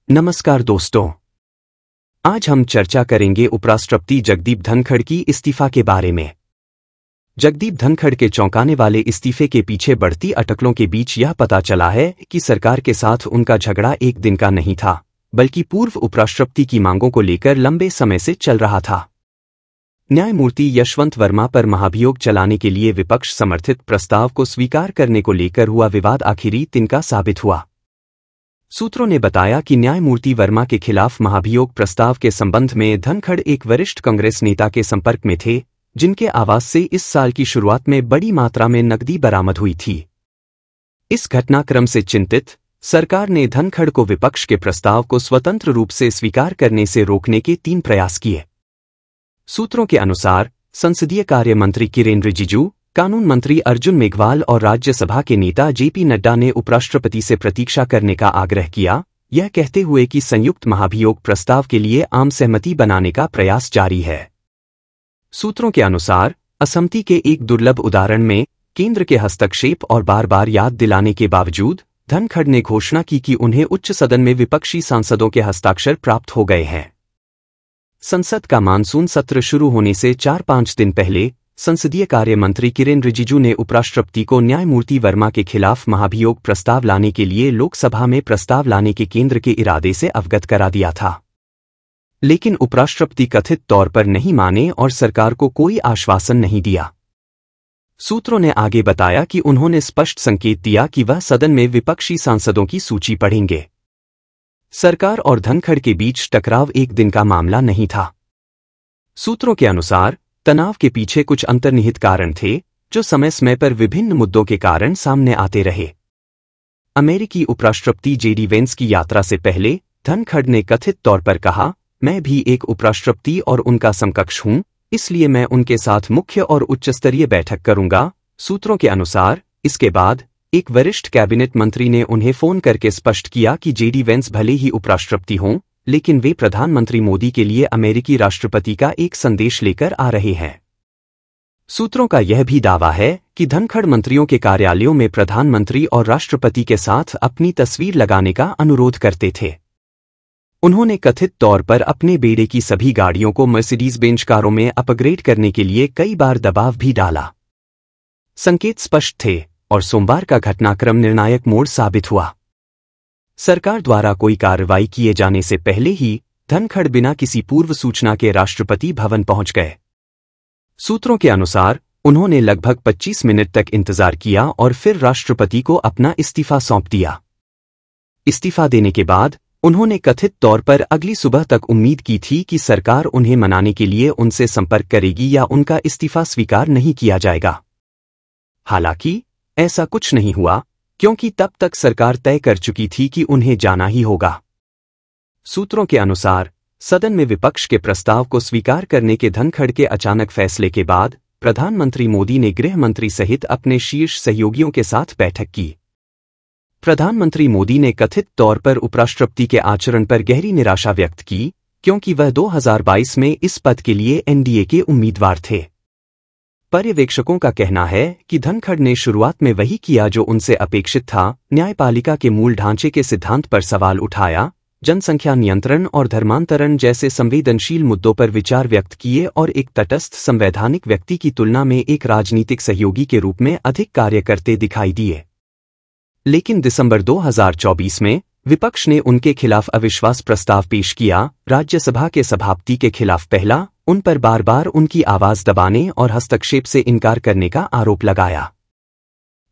नमस्कार दोस्तों, आज हम चर्चा करेंगे उपराष्ट्रपति जगदीप धनखड़ की इस्तीफा के बारे में। जगदीप धनखड़ के चौंकाने वाले इस्तीफे के पीछे बढ़ती अटकलों के बीच यह पता चला है कि सरकार के साथ उनका झगड़ा एक दिन का नहीं था, बल्कि पूर्व उपराष्ट्रपति की मांगों को लेकर लंबे समय से चल रहा था। न्यायमूर्ति यशवंत वर्मा पर महाभियोग चलाने के लिए विपक्ष समर्थित प्रस्ताव को स्वीकार करने को लेकर हुआ विवाद आखिरी तिनका साबित हुआ। सूत्रों ने बताया कि न्यायमूर्ति वर्मा के खिलाफ महाभियोग प्रस्ताव के संबंध में धनखड़ एक वरिष्ठ कांग्रेस नेता के संपर्क में थे, जिनके आवास से इस साल की शुरुआत में बड़ी मात्रा में नकदी बरामद हुई थी। इस घटनाक्रम से चिंतित सरकार ने धनखड़ को विपक्ष के प्रस्ताव को स्वतंत्र रूप से स्वीकार करने से रोकने के 3 प्रयास किए। सूत्रों के अनुसार संसदीय कार्य मंत्री किरेन रिजिजू, कानून मंत्री अर्जुन मेघवाल और राज्यसभा के नेता जेपी नड्डा ने उपराष्ट्रपति से प्रतीक्षा करने का आग्रह किया, यह कहते हुए कि संयुक्त महाभियोग प्रस्ताव के लिए आम सहमति बनाने का प्रयास जारी है। सूत्रों के अनुसार असहमति के एक दुर्लभ उदाहरण में केंद्र के हस्तक्षेप और बार बार याद दिलाने के बावजूद धनखड़ ने घोषणा की कि उन्हें उच्च सदन में विपक्षी सांसदों के हस्ताक्षर प्राप्त हो गए हैं। संसद का मानसून सत्र शुरू होने से 4-5 दिन पहले संसदीय कार्य मंत्री किरेन रिजिजू ने उपराष्ट्रपति को न्यायमूर्ति वर्मा के खिलाफ महाभियोग प्रस्ताव लाने के लिए लोकसभा में प्रस्ताव लाने के केंद्र के इरादे से अवगत करा दिया था। लेकिन उपराष्ट्रपति कथित तौर पर नहीं माने और सरकार को कोई आश्वासन नहीं दिया। सूत्रों ने आगे बताया कि उन्होंने स्पष्ट संकेत दिया कि वह सदन में विपक्षी सांसदों की सूची पढ़ेंगे। सरकार और धनखड़ के बीच टकराव एक दिन का मामला नहीं था। सूत्रों के अनुसार तनाव के पीछे कुछ अंतर्निहित कारण थे, जो समय समय पर विभिन्न मुद्दों के कारण सामने आते रहे। अमेरिकी उपराष्ट्रपति जेडी वेंस की यात्रा से पहले धनखड़ ने कथित तौर पर कहा, मैं भी एक उपराष्ट्रपति और उनका समकक्ष हूं, इसलिए मैं उनके साथ मुख्य और उच्चस्तरीय बैठक करूंगा। सूत्रों के अनुसार इसके बाद एक वरिष्ठ कैबिनेट मंत्री ने उन्हें फोन करके स्पष्ट किया कि जेडी वेंस भले ही उपराष्ट्रपति हों, लेकिन वे प्रधानमंत्री मोदी के लिए अमेरिकी राष्ट्रपति का एक संदेश लेकर आ रहे हैं। सूत्रों का यह भी दावा है कि धनखड़ मंत्रियों के कार्यालयों में प्रधानमंत्री और राष्ट्रपति के साथ अपनी तस्वीर लगाने का अनुरोध करते थे। उन्होंने कथित तौर पर अपने बेड़े की सभी गाड़ियों को मर्सिडीज बेंज कारों में अपग्रेड करने के लिए कई बार दबाव भी डाला। संकेत स्पष्ट थे और सोमवार का घटनाक्रम निर्णायक मोड़ साबित हुआ। सरकार द्वारा कोई कार्रवाई किए जाने से पहले ही धनखड़ बिना किसी पूर्व सूचना के राष्ट्रपति भवन पहुंच गए। सूत्रों के अनुसार उन्होंने लगभग 25 मिनट तक इंतजार किया और फिर राष्ट्रपति को अपना इस्तीफा सौंप दिया। इस्तीफा देने के बाद उन्होंने कथित तौर पर अगली सुबह तक उम्मीद की थी कि सरकार उन्हें मनाने के लिए उनसे संपर्क करेगी या उनका इस्तीफा स्वीकार नहीं किया जाएगा। हालांकि ऐसा कुछ नहीं हुआ, क्योंकि तब तक सरकार तय कर चुकी थी कि उन्हें जाना ही होगा। सूत्रों के अनुसार सदन में विपक्ष के प्रस्ताव को स्वीकार करने के धनखड़ के अचानक फैसले के बाद प्रधानमंत्री मोदी ने गृह मंत्री सहित अपने शीर्ष सहयोगियों के साथ बैठक की। प्रधानमंत्री मोदी ने कथित तौर पर उपराष्ट्रपति के आचरण पर गहरी निराशा व्यक्त की, क्योंकि वह 2022 में इस पद के लिए एनडीए के उम्मीदवार थे। पर्यवेक्षकों का कहना है कि धनखड़ ने शुरुआत में वही किया जो उनसे अपेक्षित था, न्यायपालिका के मूल ढांचे के सिद्धांत पर सवाल उठाया, जनसंख्या नियंत्रण और धर्मांतरण जैसे संवेदनशील मुद्दों पर विचार व्यक्त किए और एक तटस्थ संवैधानिक व्यक्ति की तुलना में एक राजनीतिक सहयोगी के रूप में अधिक कार्य करते दिखाई दिए। लेकिन दिसंबर 2024 में विपक्ष ने उनके खिलाफ अविश्वास प्रस्ताव पेश किया। राज्यसभा के सभापति के खिलाफ पहला उन पर बार बार उनकी आवाज दबाने और हस्तक्षेप से इनकार करने का आरोप लगाया।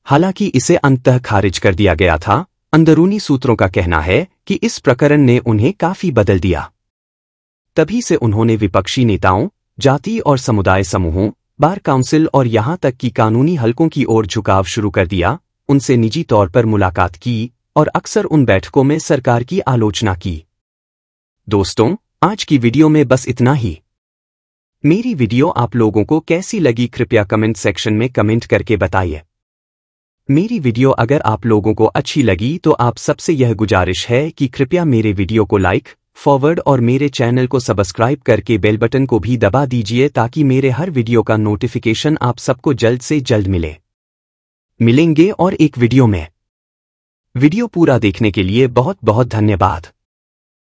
हालांकि इसे अंततः खारिज कर दिया गया था। अंदरूनी सूत्रों का कहना है कि इस प्रकरण ने उन्हें काफी बदल दिया। तभी से उन्होंने विपक्षी नेताओं, जाति और समुदाय समूहों, बार काउंसिल और यहां तक कि कानूनी हलकों की ओर झुकाव शुरू कर दिया, उनसे निजी तौर पर मुलाकात की और अक्सर उन बैठकों में सरकार की आलोचना की। दोस्तों, आज की वीडियो में बस इतना ही। मेरी वीडियो आप लोगों को कैसी लगी कृपया कमेंट सेक्शन में कमेंट करके बताइए। मेरी वीडियो अगर आप लोगों को अच्छी लगी तो आप सबसे यह गुजारिश है कि कृपया मेरे वीडियो को लाइक, फॉरवर्ड और मेरे चैनल को सब्सक्राइब करके बेल बटन को भी दबा दीजिए ताकि मेरे हर वीडियो का नोटिफिकेशन आप सबको जल्द से जल्द मिले। मिलेंगे और एक वीडियो में। वीडियो पूरा देखने के लिए बहुत बहुत धन्यवाद।